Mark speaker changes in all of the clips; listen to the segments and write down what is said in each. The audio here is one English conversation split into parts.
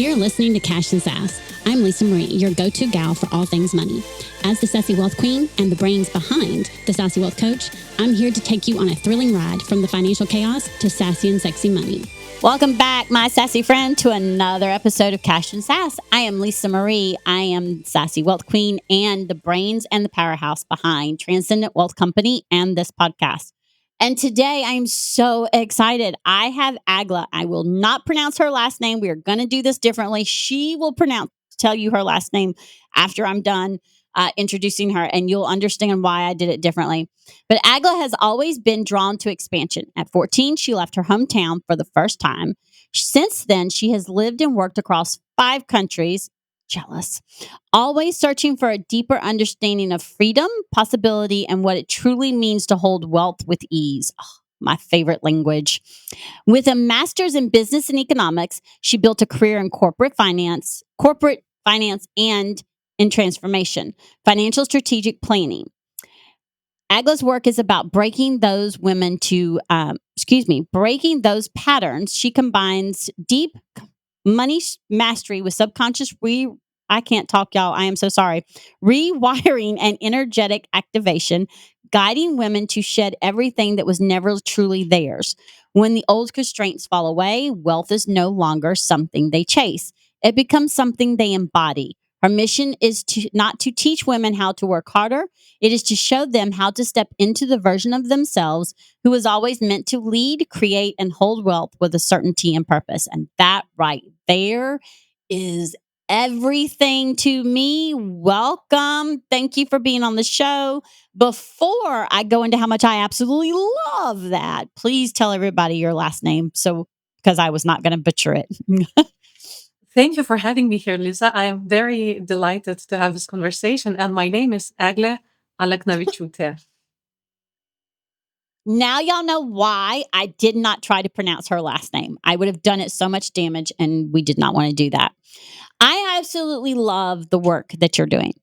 Speaker 1: You're listening to Cash and Sass. I'm Lisa Marie, your go-to gal for all things money. As the Sassy Wealth Queen and the brains behind the Sassy Wealth Coach, I'm here to take you on a thrilling ride from the financial chaos to sassy and sexy money. Welcome back, my sassy friend, to another episode of Cash and Sass. I am Lisa Marie. I am Sassy Wealth Queen and the brains and the powerhouse behind Transcendent Wealth Company and this podcast. And today I'm so excited. I have Egle. I will not pronounce her last name. We are going to do this differently. She will tell you her last name after I'm done introducing her, and you'll understand why I did it differently. But Egle has always been drawn to expansion. At 14, she left her hometown for the first time. Since then, she has lived and worked across 5 countries. Jealous. Always searching for a deeper understanding of freedom, possibility, and what it truly means to hold wealth with ease. Oh, my favorite language. With a master's in business and economics, she built a career in corporate finance, and in transformation, financial strategic planning. Egle's work is about breaking those patterns. She combines deep money mastery with subconscious I can't talk, y'all. I am so sorry. Rewiring and energetic activation, guiding women to shed everything that was never truly theirs. When the old constraints fall away, wealth is no longer something they chase. It becomes something they embody. Her mission is not to teach women how to work harder. It is to show them how to step into the version of themselves who is always meant to lead, create, and hold wealth with a certainty and purpose. And that right there is everything to me. Welcome. Thank you for being on the show. Before I go into how much I absolutely love that, please tell everybody your last name. Because I was not going to butcher it.
Speaker 2: Thank you for having me here, Lisa. I am very delighted to have this conversation. And my name is Egle Aleknaviciute.
Speaker 1: Now y'all know why I did not try to pronounce her last name. I would have done it so much damage, and we did not want to do that. I absolutely love the work that you're doing.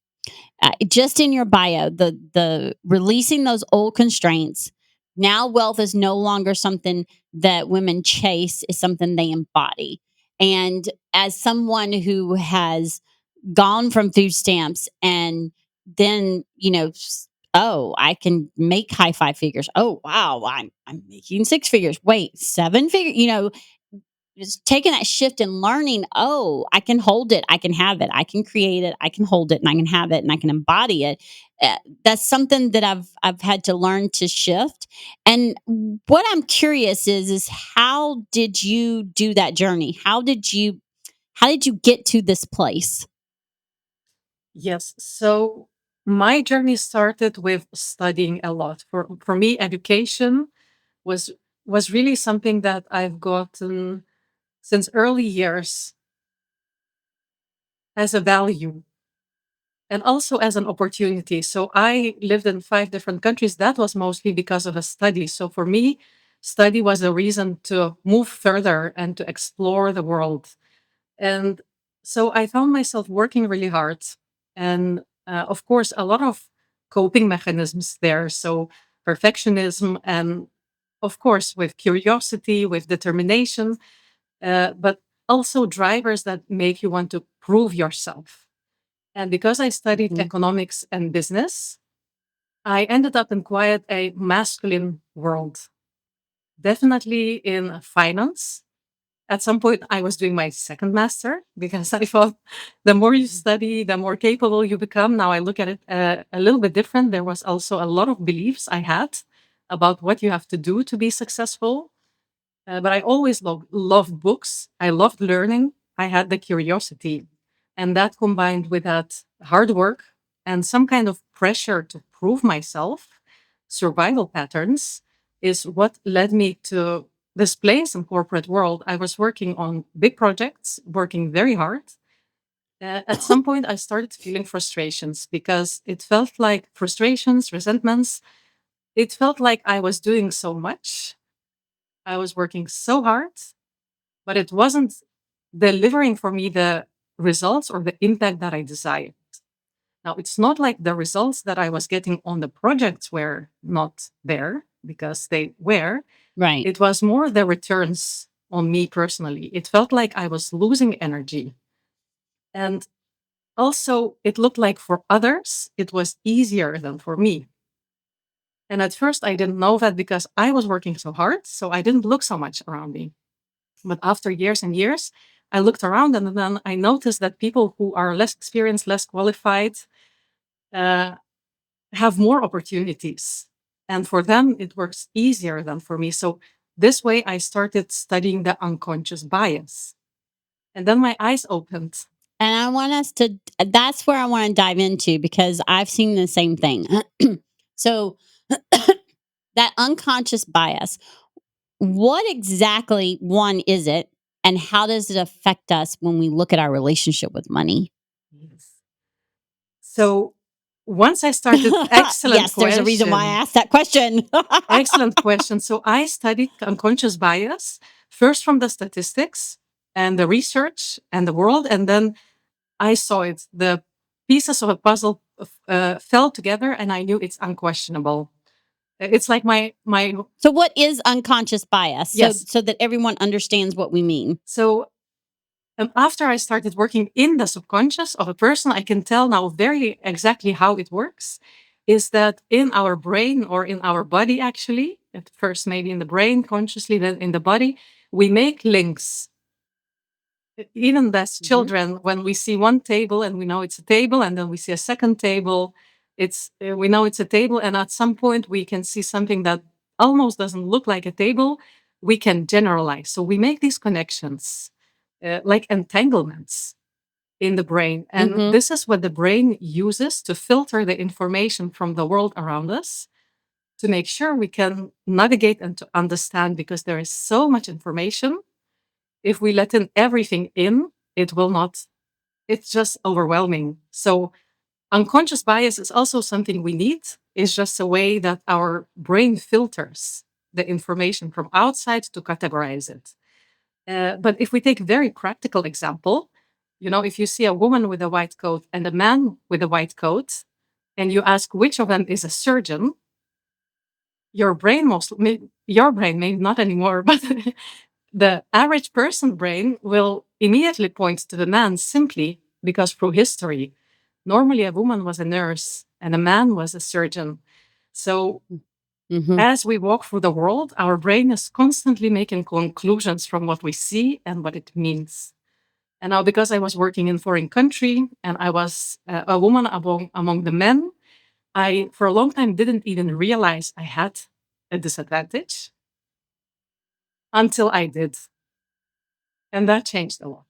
Speaker 1: Just in your bio, the releasing those old constraints. Now wealth is no longer something that women chase, is something they embody. And as someone who has gone from food stamps and then, oh, I can make high 5 figures. Oh, wow, I'm making 6 figures. Wait, 7 figures, just taking that shift and learning, oh, I can hold it, I can have it, I can create it, I can hold it, and I can have it, and I can embody it. That's something that I've had to learn to shift. And what I'm curious is how did you do that journey? How did you get to this place?
Speaker 2: Yes. So my journey started with studying a lot. For me, education was was really something that I've gotten since early years as a value and also as an opportunity. So I lived in 5 different countries. That was mostly because of a study. So for me, study was a reason to move further and to explore the world. And so I found myself working really hard. And of course, a lot of coping mechanisms there. So perfectionism, and of course, with curiosity, with determination, but also drivers that make you want to prove yourself. And because I studied
Speaker 1: Mm.
Speaker 2: economics and business, I ended up in quite a masculine world, definitely in finance. At some point, I was doing my second master because I thought the more you study, the more capable you become. Now I look at it a little bit different. There was also a lot of beliefs I had about what you have to do to be successful. But I always loved books. I loved learning. I had the curiosity. And that combined with that hard work and some kind of pressure to prove myself, survival patterns, is what led me to this place in corporate world. I was working on big projects, working very hard. At some point, I started feeling frustrations because it felt like frustrations, resentments. It felt like I was doing so much. I was working so hard, but it wasn't delivering for me the results or the impact that I desired. Now, it's not like the results that I was getting on the projects were not there because they were.
Speaker 1: Right.
Speaker 2: It was more the returns on me personally. It felt like I was losing energy. And also, it looked like for others, it was easier than for me. And at first, I didn't know that because I was working so hard. So I didn't look so much around me. But after years and years, I looked around and then I noticed that people who are less experienced, less qualified, uh, have more opportunities. And for them, it works easier than for me. So this way, I started studying the unconscious bias. And then my eyes opened.
Speaker 1: And I want us to, that's where I want to dive into because I've seen the same thing. So, that unconscious bias, what exactly, one, is it? And how does it affect us when we look at our relationship with money?
Speaker 2: Yes. So once I started, excellent
Speaker 1: Yes, there's a reason why I
Speaker 2: question.
Speaker 1: asked that question.
Speaker 2: Excellent question. So I studied unconscious bias first from the statistics and the research and the world, and then I saw it. The pieces of a puzzle fell together, and I knew it's unquestionable. It's like my
Speaker 1: So, what is unconscious bias? So,
Speaker 2: yes.
Speaker 1: so that everyone understands what we mean.
Speaker 2: So after I started working in the subconscious of a person, I can tell now very exactly how it works. Is that in our brain or in our body, actually, at first maybe in the brain consciously, then in the body, we make links. Even as
Speaker 1: Hmm.
Speaker 2: children, when we see one table and we know it's a table, and then we see a second table, it's we know it's a table, and at some point we can see something that almost doesn't look like a table. We can generalize, so we make these connections, like entanglements in the brain. And
Speaker 1: Hmm.
Speaker 2: this is what the brain uses to filter the information from the world around us to make sure we can navigate and to understand, because there is so much information. If we let in everything in, it will not, it's just overwhelming. So unconscious bias is also something we need. It's just a way that our brain filters the information from outside to categorize it. But if we take a very practical example, if you see a woman with a white coat and a man with a white coat, and you ask which of them is a surgeon, your brain, maybe not anymore, but the average person brain will immediately point to the man, simply because through history, normally a woman was a nurse and a man was a surgeon. So
Speaker 1: Hmm.
Speaker 2: as we walk through the world, our brain is constantly making conclusions from what we see and what it means. And now, because I was working in foreign country and I was a woman among the men, I, for a long time, didn't even realize I had a disadvantage until I did. And that changed a lot.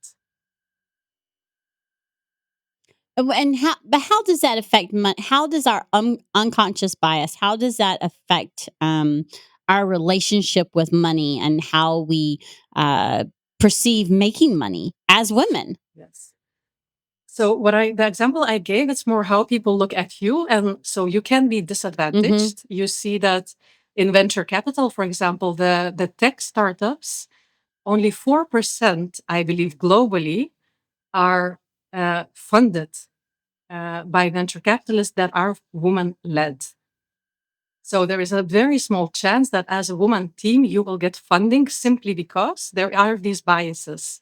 Speaker 1: And how does that affect how does our unconscious bias, how does that affect our relationship with money and how we uh, perceive making money as women?
Speaker 2: Yes. So the example I gave, it's more how people look at you. And so you can be
Speaker 1: Hmm.
Speaker 2: disadvantaged. You see that in venture capital, for example, the tech startups, only 4%, I believe, globally are funded by venture capitalists that are woman led. So there is a very small chance that as a woman team, you will get funding simply because there are these biases.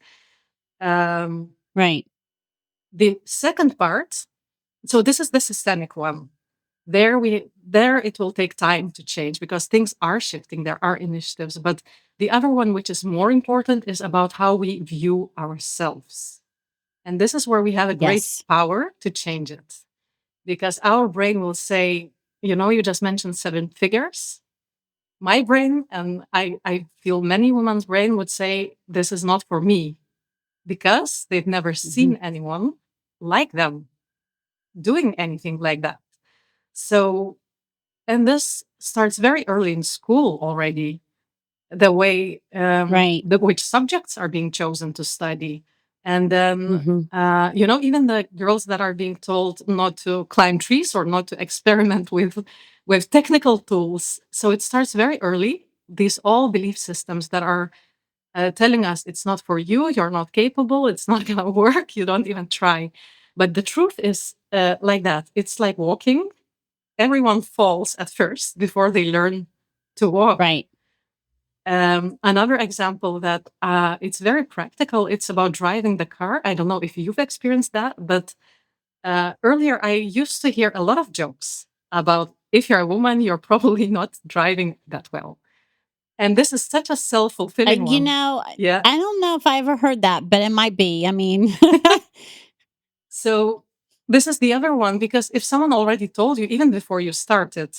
Speaker 2: Um,
Speaker 1: Right.
Speaker 2: the second part, so this is the systemic one. There it will take time to change because things are shifting. There are initiatives, but the other one, which is more important, is about how we view ourselves. And this is where we have a great
Speaker 1: Yes.
Speaker 2: power to change it, because our brain will say, you just mentioned seven figures. My brain, and I feel many women's brain would say, this is not for me, because they've never
Speaker 1: Hmm.
Speaker 2: seen anyone like them doing anything like that. So, and this starts very early in school already, the way
Speaker 1: Right.
Speaker 2: which subjects are being chosen to study. And then,
Speaker 1: Hmm.
Speaker 2: even the girls that are being told not to climb trees or not to experiment with technical tools. So it starts very early. These all belief systems that are telling us it's not for you, you're not capable, it's not going to work, you don't even try. But the truth is like that. It's like walking. Everyone falls at first before they learn to walk.
Speaker 1: Right.
Speaker 2: Another example that it's very practical. It's about driving the car. I don't know if you've experienced that, but earlier I used to hear a lot of jokes about if you're a woman, you're probably not driving that well. And this is such a self-fulfilling
Speaker 3: You
Speaker 2: one.
Speaker 3: know,
Speaker 2: Yeah.
Speaker 3: I don't know if I ever heard that, but it might be. I mean,
Speaker 2: So this is the other one because if someone already told you, even before you started,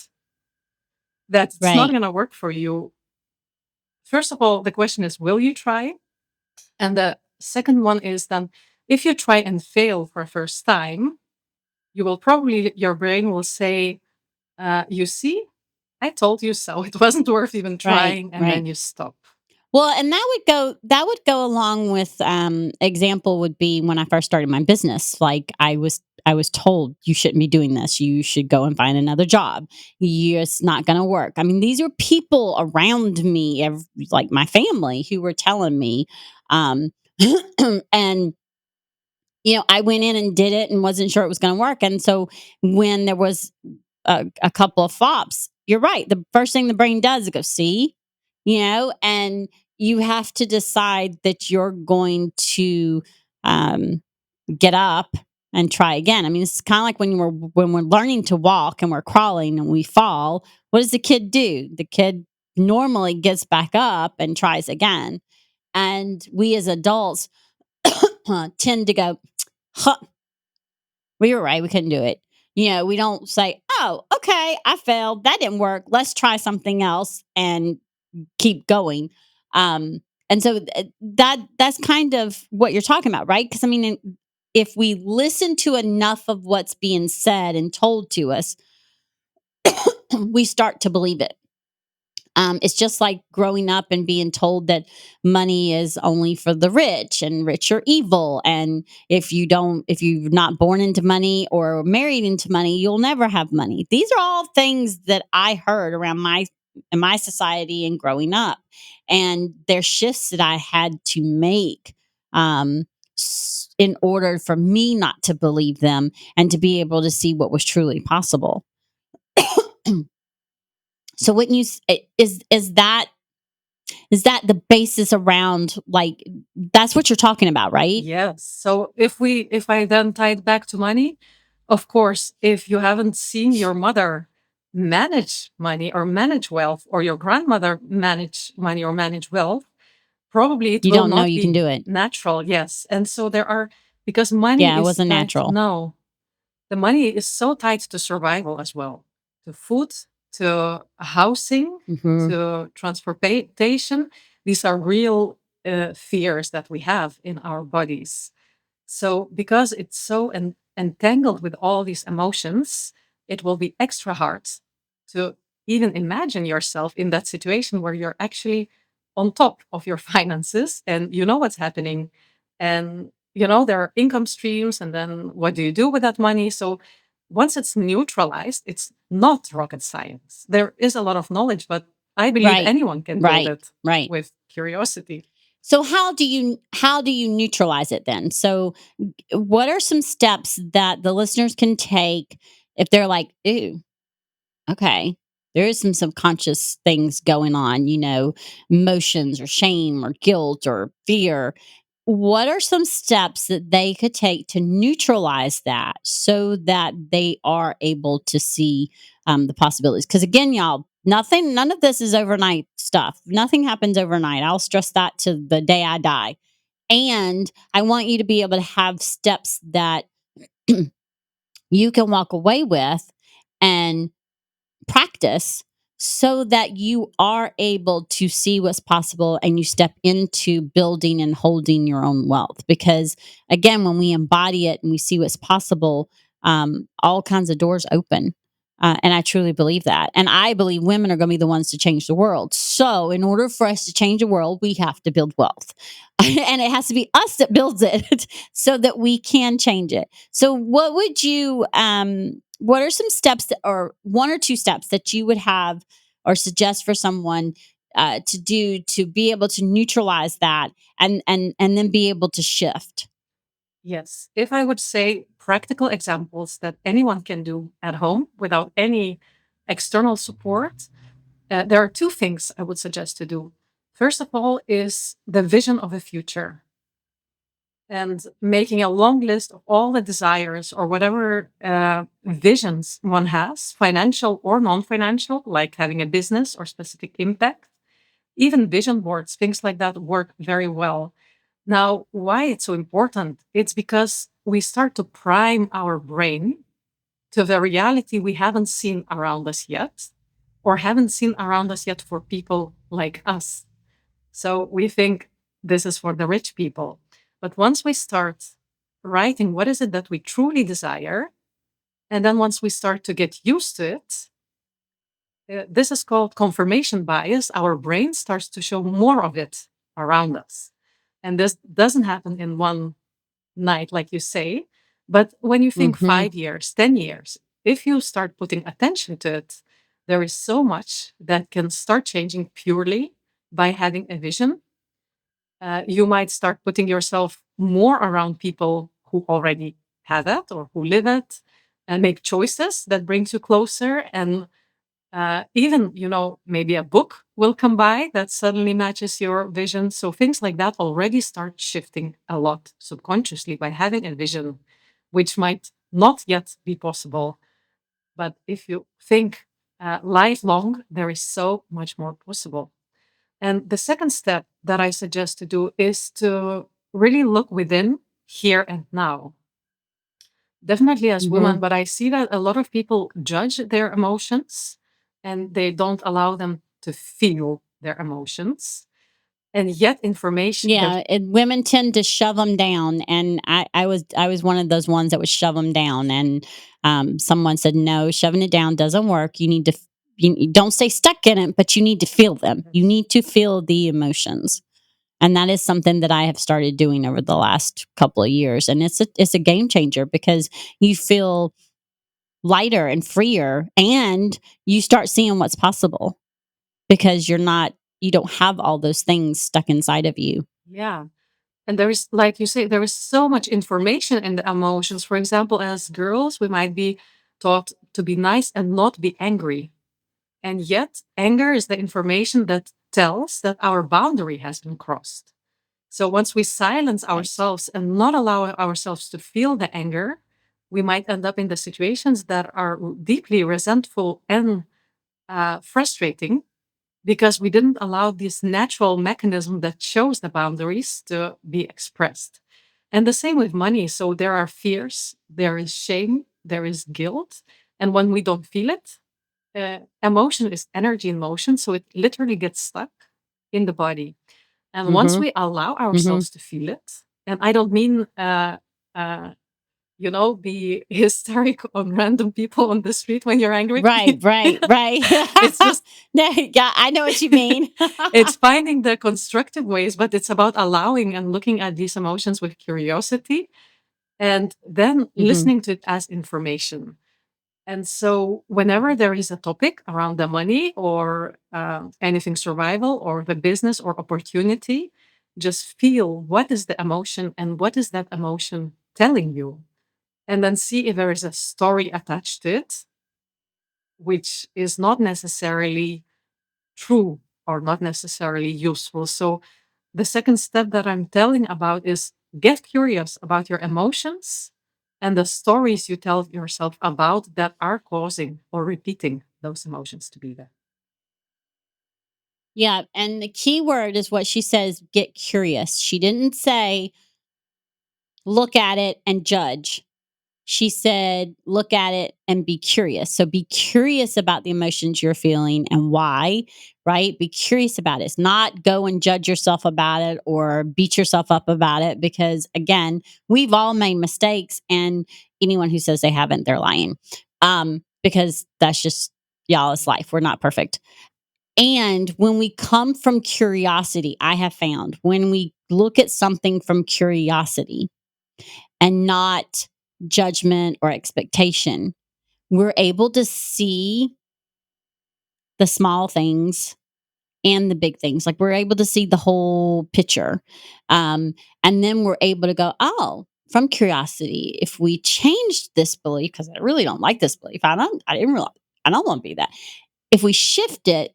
Speaker 2: that it's not
Speaker 3: right,
Speaker 2: going to work for you, first of all, the question is, will you try? And the second one is then, if you try and fail for a first time, you will probably, your brain will say, you see, I told you so. It wasn't worth even
Speaker 3: right,
Speaker 2: trying. And
Speaker 3: right.
Speaker 2: then you stop.
Speaker 3: Well, and that would go along with example would be when I first started my business. Like I was told you shouldn't be doing this. You should go and find another job. It's not going to work. I mean, these are people around me, like my family, who were telling me, um, and I went in and did it and wasn't sure it was going to work. And so when there was a couple of flops, you're right. The first thing the brain does is go, see, and you have to decide that you're going to um, get up and try again. I mean, it's kind of like when we're learning to walk and we're crawling and we fall. What does the kid do? The kid normally gets back up and tries again. And we as adults tend to go, huh, we were right. We couldn't do it. We don't say, oh, okay, I failed. That didn't work. Let's try something else and keep going. Um, and so that's kind of what you're talking about, right? Because I mean, if we listen to enough of what's being said and told to us, we start to believe it. It's just like growing up and being told that money is only for the rich and rich are evil. And if you're not born into money or married into money, you'll never have money. These are all things that I heard around in my society and growing up. And there's shifts that I had to make in order for me not to believe them and to be able to see what was truly possible. So wouldn't you is that the basis around, like, that's what you're talking about, right?
Speaker 2: Yes. So if I then tie it back to money, of course, if you haven't seen your mother manage money or manage wealth, or your grandmother manage money or manage wealth, probably it
Speaker 3: You
Speaker 2: will
Speaker 3: don't know
Speaker 2: not
Speaker 3: you can
Speaker 2: be
Speaker 3: do it.
Speaker 2: natural. Yes. And so there are, because money
Speaker 3: Yeah, it
Speaker 2: is
Speaker 3: wasn't
Speaker 2: tied,
Speaker 3: natural.
Speaker 2: no, the money is so tied to survival as well, to food, to housing,
Speaker 3: Mhm.
Speaker 2: to transportation. These are real fears that we have in our bodies. So, because it's so entangled with all these emotions, it will be extra hard to even imagine yourself in that situation where you're actually on top of your finances and you know what's happening. And, there are income streams. And then what do you do with that money? So, once it's neutralized, it's not rocket science. There is a lot of knowledge, but I believe
Speaker 3: Right.
Speaker 2: anyone can build
Speaker 3: Right.
Speaker 2: it
Speaker 3: Right.
Speaker 2: with curiosity.
Speaker 3: So how do you neutralize it then? So what are some steps that the listeners can take if they're like, "Ooh, okay, there is some subconscious things going on, emotions or shame or guilt or fear." What are some steps that they could take to neutralize that so that they are able to see the possibilities? Because again, y'all, none of this is overnight stuff. Nothing happens overnight. I'll stress that to the day I die. And I want you to be able to have steps that you can walk away with and practice so that you are able to see what's possible and you step into building and holding your own wealth. Because again, when we embody it and we see what's possible, all kinds of doors open. And I truly believe that. And I believe women are going to be the ones to change the world. So, in order for us to change the world, we have to build wealth. And it has to be us that builds it so that we can change it. So, what are some steps or one or two steps that you would have or suggest for someone to do to be able to neutralize that and then be able to shift?
Speaker 2: Yes. If I would say practical examples that anyone can do at home without any external support, there are two things I would suggest to do. First of all, is the vision of a future and making a long list of all the desires or whatever visions one has, financial or non financial, like having a business or specific impact. Even vision boards, things like that work very well. Now, why it's so important? It's because we start to prime our brain to the reality we haven't seen around us yet, or haven't seen around us yet for people like us. So we think this is for the rich people. But once we start writing what is it that we truly desire, and then once we start to get used to it, this is called confirmation bias. Our brain starts to show more of it around us. And this doesn't happen in one night, like you say. But when you think
Speaker 3: Mm-hmm.
Speaker 2: 5 years, 10 years, if you start putting attention to it, there is so much that can start changing purely by having a vision. You might start putting yourself more around people who already have it or who live it and make choices that brings you closer. And even, maybe a book will come by that suddenly matches your vision. So things like that already start shifting a lot subconsciously by having a vision, which might not yet be possible. But if you think lifelong, there is so much more possible. And the second step that I suggest to do is to really look within here and now. Definitely as
Speaker 3: Mm-hmm.
Speaker 2: women, but I see that a lot of people judge their emotions and they don't allow them to feel their emotions. And yet, information, there's
Speaker 3: Yeah, and women tend to shove them down, and I was one of those ones that would shove them down. And someone said, "No, shoving it down doesn't work. You need to, you don't stay stuck in it, but you need to feel them. You need to feel the emotions." And that is something that I have started doing over the last couple of years, and it's a game changer because you feel lighter and freer, and you start seeing what's possible because you don't have all those things stuck inside of you.
Speaker 2: yeah. And there is, like you say, there is so much information in the emotions. For example, as girls, we might be taught to be nice and not be angry. And yet, anger is the information that tells that our boundary has been crossed. So once we silence
Speaker 3: Right.
Speaker 2: ourselves and not allow ourselves to feel the anger, we might end up in the situations that are deeply resentful and frustrating because we didn't allow this natural mechanism that shows the boundaries to be expressed. And the same with money. So there are fears, there is shame, there is guilt. And when we don't feel it, emotion is energy in motion. So it literally gets stuck in the body. And once
Speaker 3: Mhm.
Speaker 2: we allow
Speaker 3: Mhm.
Speaker 2: ourselves to feel it, and I don't mean, uh, be hysteric on random people on the street when you're angry.
Speaker 3: Right, right, right.
Speaker 2: It's just,
Speaker 3: No, yeah, I know what you mean.
Speaker 2: it's finding the constructive ways, but it's about allowing and looking at these emotions with curiosity and then
Speaker 3: Mhm.
Speaker 2: listening to it as information. And so, whenever there is a topic around the money or anything survival or the business or opportunity, just feel what is the emotion and what is that emotion telling you. And then see if there is a story attached to it, which is not necessarily true or not necessarily useful. So, the second step that I'm telling about is get curious about your emotions and the stories you tell yourself about that are causing or repeating those emotions to be there.
Speaker 3: Yeah, and the key word is what she says, get curious. She didn't say look at it and judge. She said, look at it and be curious. So be curious about the emotions you're feeling and why, right? Be curious about it. It's not go and judge yourself about it or beat yourself up about it because, again, we've all made mistakes. And anyone who says they haven't, they're lying. Because that's just y'all's life. We're not perfect. And when we come from curiosity, I have found when we look at something from curiosity, and not judgment or expectation, we're able to see the small things and the big things. Like we're able to see the whole picture. Um, and then we're able to go, oh, from curiosity, if we change this belief, because I really don't like this belief, I don't want to be that. If we shift it,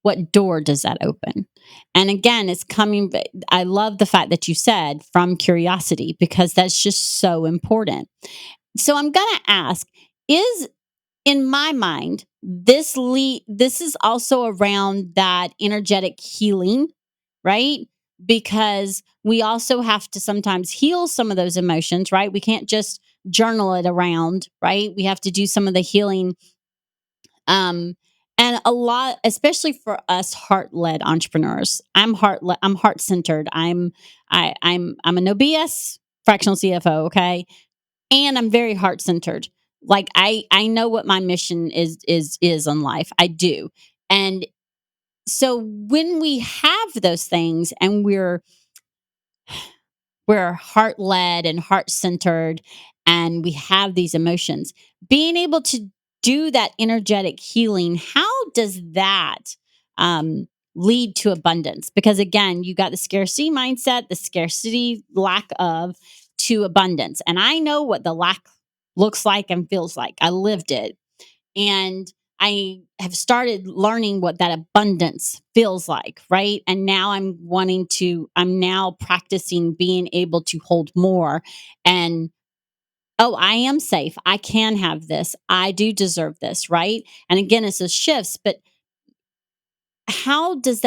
Speaker 3: what door does that open? And again, it's coming. I love the fact that you said from curiosity, because that's just so important. So I'm going to ask, is in my mind, this is also around that energetic healing, right? Because we also have to sometimes heal some of those emotions, right? We can't just journal it around, right? We have to do some of the healing. And a lot, especially for us heart-led entrepreneurs. I'm heart-centered. I'm a no BS fractional CFO, okay? And I'm very heart-centered. Like I know what my mission is in life. I do. And so when we have those things and we're heart led and heart centered and we have these emotions, being able to do that energetic healing, how does that um, lead to abundance? Because again, you got the scarcity mindset, the scarcity lack of, to abundance. And I know what the lack looks like and feels like. I lived it. And I have started learning what that abundance feels like, right? And now I'm now practicing being able to hold more and, oh, I am safe. I can have this. I do deserve this, right? And again, it's a shifts, but how does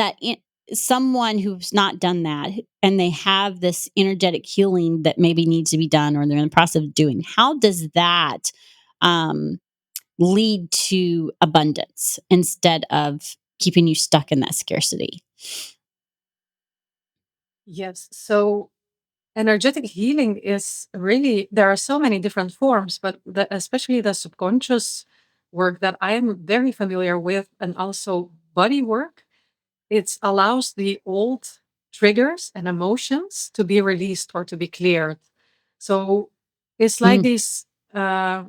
Speaker 3: someone who's not done that and they have this energetic healing that maybe needs to be done or they're in the process of doing, how does that um, lead to abundance instead of keeping you stuck in that scarcity?
Speaker 2: Yes. So energetic healing is really, there are so many different forms, but especially the subconscious work that I am very familiar with, and also body work, it allows the old triggers and emotions to be released or to be cleared. So it's like
Speaker 3: Mm,
Speaker 2: these uh,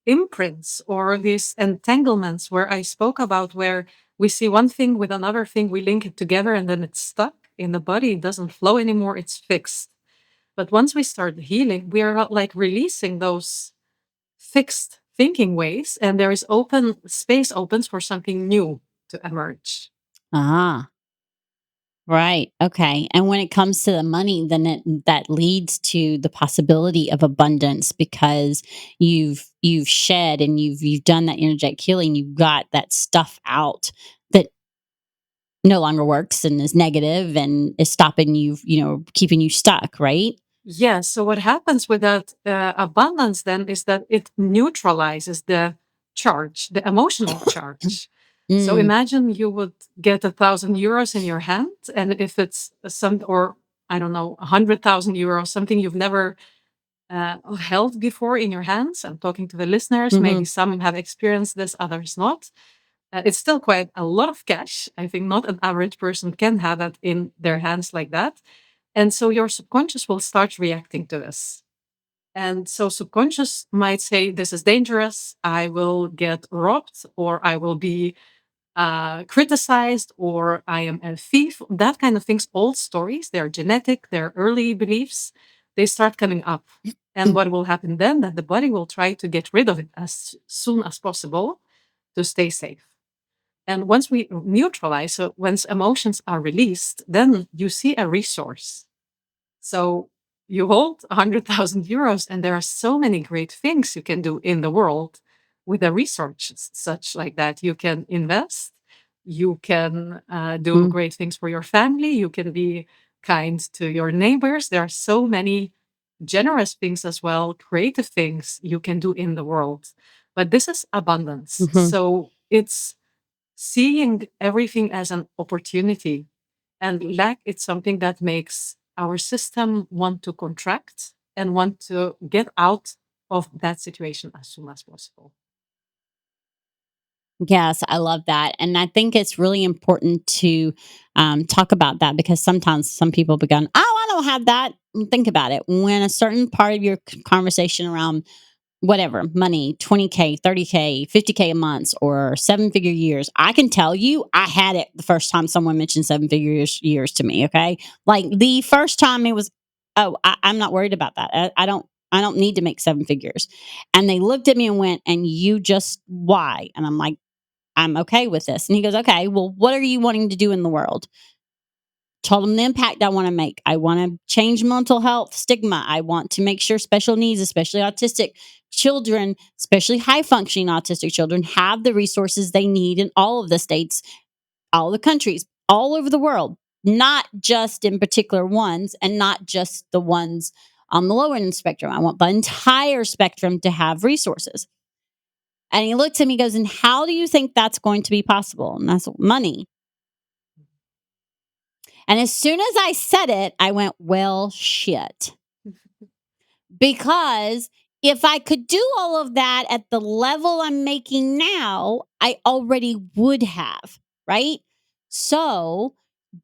Speaker 2: imprints or these entanglements where I spoke about, where we see one thing with another thing, we link it together, and then it's stuck in the body. It doesn't flow anymore, it's fixed. But once we start healing, we are like releasing those fixed thinking ways, and there is open space opens for something new to emerge.
Speaker 3: ah, right. Okay. And when it comes to the money, then that leads to the possibility of abundance because you've shed and you've done that energetic healing. You've got that stuff out that no longer works and is negative and is stopping you, keeping you stuck, right?
Speaker 2: Yeah. So what happens with that abundance then is that it neutralizes the charge, the emotional charge. So
Speaker 3: Mm,
Speaker 2: imagine you would get 1,000 euros in your hand, and if it's some, or I don't know, 100,000 euros, something you've never held before in your hands. I'm talking to the listeners. Maybe
Speaker 3: mhm,
Speaker 2: some have experienced this, others not. It's still quite a lot of cash. I think not an average person can have that in their hands like that. And so your subconscious will start reacting to this. And so subconscious might say, this is dangerous. I will get robbed, or I will be criticized, or I am a thief. That kind of things, old stories, they're genetic, they're early beliefs. They start coming up. And what will happen then, that the body will try to get rid of it as soon as possible to stay safe. And once we neutralize, so once emotions are released, then you see a resource. So you hold 100,000 euros, and there are so many great things you can do in the world with a resource such like that. You can invest, you can do
Speaker 3: mm,
Speaker 2: great things for your family, you can be kind to your neighbors. There are so many generous things as well, creative things you can do in the world. But this is abundance.
Speaker 3: mhm.
Speaker 2: So it's seeing everything as an opportunity, and lack, it's something that makes our system want to contract and want to get out of that situation as soon as possible.
Speaker 3: Yes, I love that. And I think it's really important to talk about that because sometimes some people begin, oh, I don't have that. Think about it. When a certain part of your conversation around whatever money, 20K, 30K, 50K a month, or seven figure years, I can tell you I had it the first time someone mentioned seven figure years to me. Okay. Like the first time it was, oh, I'm not worried about that. I don't need to make seven figures. And they looked at me and went, and you just why? And I'm like, I'm okay with this. And he goes, okay, well, what are you wanting to do in the world? Told him the impact I want to make. I want to change mental health stigma. I want to make sure special needs, especially autistic children, especially high functioning autistic children, have the resources they need in all of the states, all the countries, all over the world, not just in particular ones and not just the ones on the lower end of the spectrum. I want the entire spectrum to have resources. And he looks at me and goes, and how do you think that's going to be possible? And that's money. And as soon as I said it, I went, well, shit. Because if I could do all of that at the level I'm making now, I already would have, right? So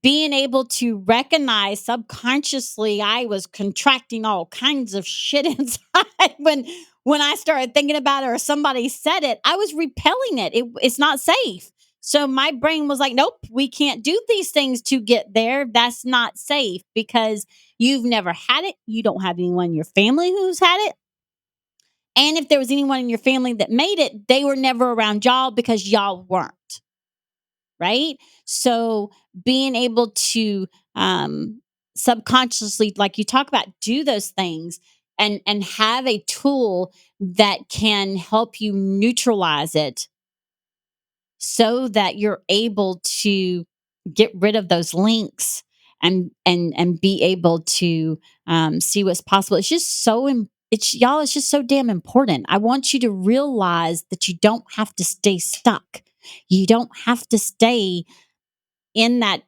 Speaker 3: being able to recognize subconsciously I was contracting all kinds of shit inside when I started thinking about it or somebody said it, I was repelling it. It's not safe. So my brain was like, nope, we can't do these things to get there. That's not safe because you've never had it. You don't have anyone in your family who's had it. And if there was anyone in your family that made it, they were never around y'all because y'all weren't. Right. So being able to subconsciously, like you talk about, do those things and have a tool that can help you neutralize it so that you're able to get rid of those links and be able to see what's possible. It's just so it's y'all. It's just so damn important. I want you to realize that you don't have to stay stuck. You don't have to stay in that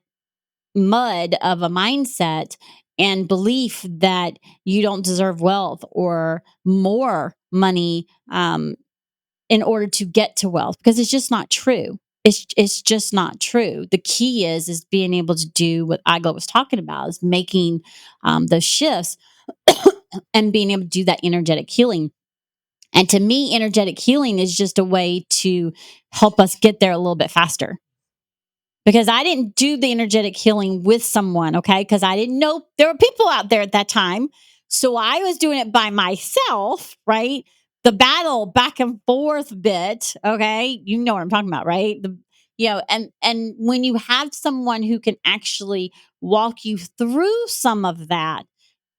Speaker 3: mud of a mindset and belief that you don't deserve wealth or more money in order to get to wealth because it's just not true. It's just not true. The key is being able to do what Iglo was talking about is making those shifts and being able to do that energetic healing. And to me, energetic healing is just a way to help us get there a little bit faster. Because I didn't do the energetic healing with someone, okay? Because I didn't know there were people out there at that time. So I was doing it by myself, right? The battle back and forth bit, okay? You know what I'm talking about, right? And when you have someone who can actually walk you through some of that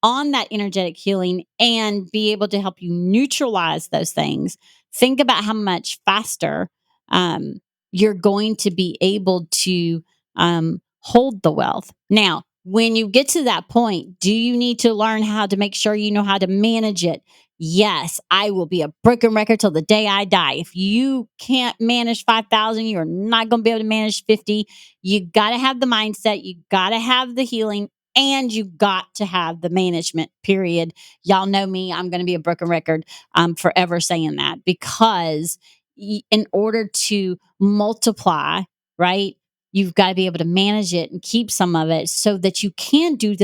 Speaker 3: on that energetic healing and be able to help you neutralize those things, think about how much faster um, you're going to be able to hold the wealth. Now, when you get to that point, do you need to learn how to make sure you know how to manage it? Yes, I will be a broken record till the day I die. If you can't manage 5,000, you're not going to be able to manage 50. You got to have the mindset, you got to have the healing, and you got to have the management, period. Y'all know me. I'm going to be a broken record. I'm forever saying that because in order to multiply, right, you've got to be able to manage it and keep some of it so that you can do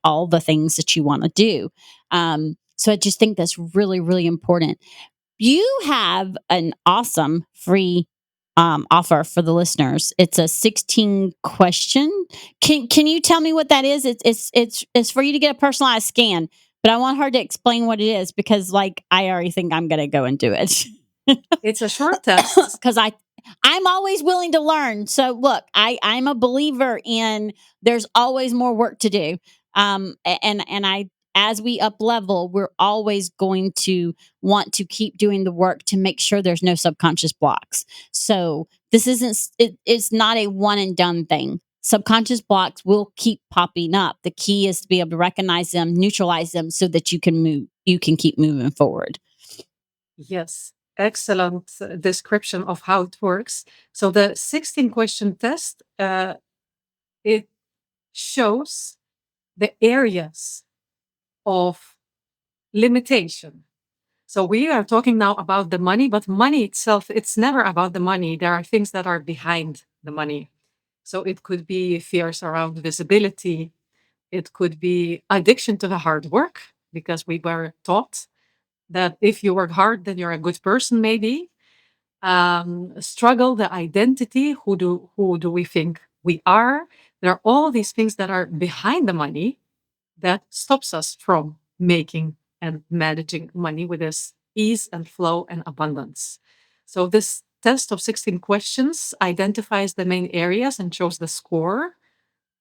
Speaker 3: all the things that you want to do. So I just think that's really, really important. You have an awesome free offer for the listeners. It's a 16 question. Can you tell me what that is? It's for you to get a personalized scan, but I want her to explain what it is because like I already think I'm going to go and do it.
Speaker 2: It's a short test.
Speaker 3: Because I'm always willing to learn. So look, I'm a believer in there's always more work to do. And I as we up level, we're always going to want to keep doing the work to make sure there's no subconscious blocks. So this it's not a one and done thing. Subconscious blocks will keep popping up. The key is to be able to recognize them, neutralize them so that you can keep moving forward.
Speaker 2: Yes, excellent description of how it works. So the 16 question test, it shows the areas of limitation. So we are talking now about the money, but money itself, it's never about the money. There are things that are behind the money. So it could be fears around visibility. It could be addiction to the hard work because we were taught that if you work hard, then you're a good person, maybe. Struggle, the identity, who do we think we are? There are all these things that are behind the money that stops us from making and managing money with this ease and flow and abundance. So this test of 16 questions identifies the main areas and shows the score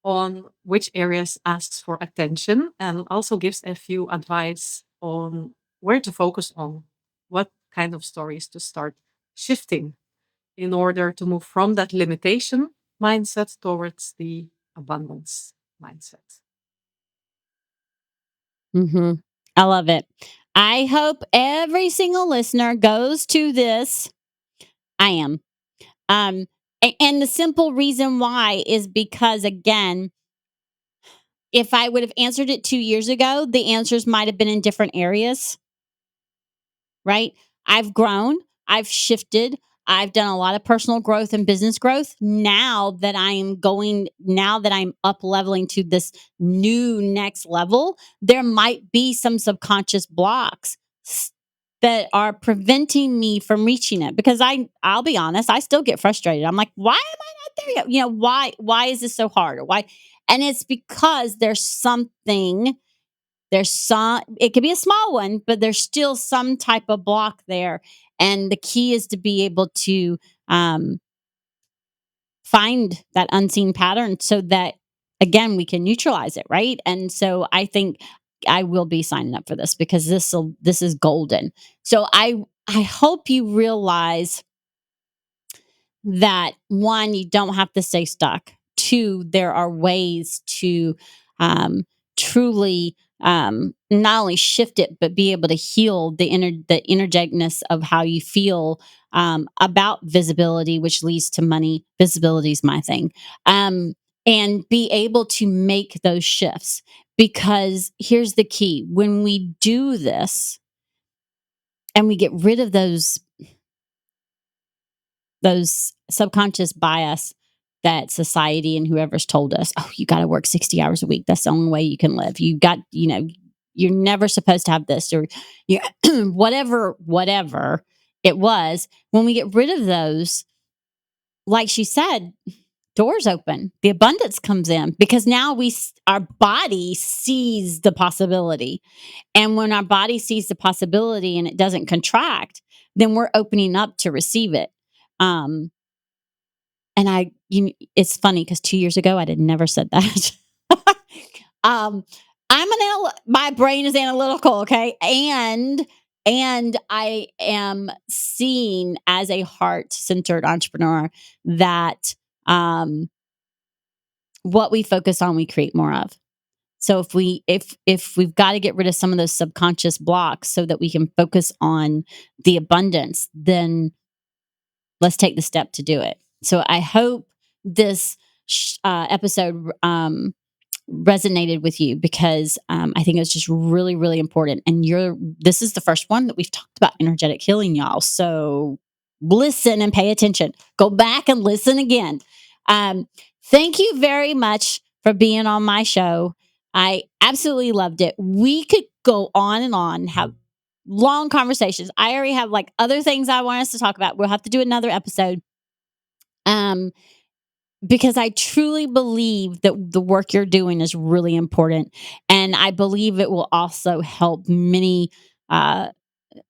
Speaker 2: on which areas asks for attention, and also gives a few advice on where to focus on, what kind of stories to start shifting in order to move from that limitation mindset towards the abundance mindset.
Speaker 3: Mm-hmm. I love it. I hope every single listener goes to this. I am. And the simple reason why is because, again, if I would have answered it 2 years ago, the answers might have been in different areas, right? I've grown, I've shifted, I've done a lot of personal growth and business growth. Now that I'm up leveling to this new next level, there might be some subconscious blocks that are preventing me from reaching it, because I'll be honest, I still get frustrated. I'm like, why am I not there yet? Why is this so hard? Or why? And it's because it could be a small one, but there's still some type of block there. And the key is to be able to find that unseen pattern so that, again, we can neutralize it, right? And so I think I will be signing up for this, because this is golden. So I hope you realize that, one, you don't have to stay stuck. Two, there are ways to truly not only shift it, but be able to heal the energeticness of how you feel about visibility, which leads to money. Visibility is my thing. And be able to make those shifts. Because here's the key: when we do this and we get rid of those subconscious bias that society and whoever's told us, oh, you got to work 60 hours a week. That's the only way you can live. You're never supposed to have this, or whatever it was. When we get rid of those, like she said, doors open, the abundance comes in, because now our body sees the possibility. And when our body sees the possibility and it doesn't contract, then we're opening up to receive it. And it's funny, because 2 years ago I had never said that. um, my brain is analytical, okay, and I am seen as a heart-centered entrepreneur, that what we focus on, we create more of. So if we've got to get rid of some of those subconscious blocks so that we can focus on the abundance, then let's take the step to do it. So I hope this episode resonated with you, because I think it's just really, really important. And this is the first one that we've talked about energetic healing, y'all. So listen and pay attention. Go back and listen again. Thank you very much for being on my show. I absolutely loved it. We could go on and on, have long conversations. I already have like other things I want us to talk about. We'll have to do another episode. Because I truly believe that the work you're doing is really important. And I believe it will also help many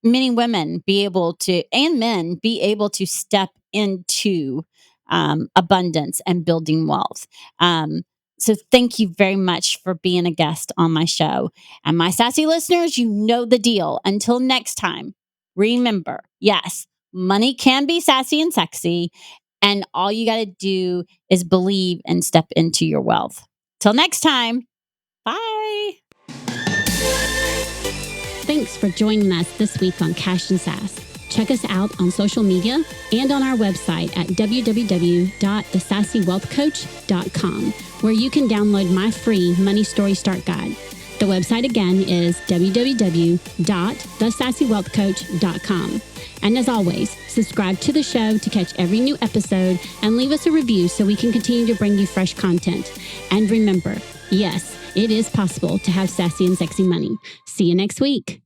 Speaker 3: women be able to, and men be able to, step into abundance and building wealth. So thank you very much for being a guest on my show. And my sassy listeners, you know the deal. Until next time, remember, yes, money can be sassy and sexy. And all you got to do is believe and step into your wealth. Till next time, bye.
Speaker 1: Thanks for joining us this week on Cash and Sass. Check us out on social media and on our website at www.thesassywealthcoach.com, where you can download my free Money Story Start Guide. The website again is www.thesassywealthcoach.com. And as always, subscribe to the show to catch every new episode, and leave us a review so we can continue to bring you fresh content. And remember, yes, it is possible to have sassy and sexy money. See you next week.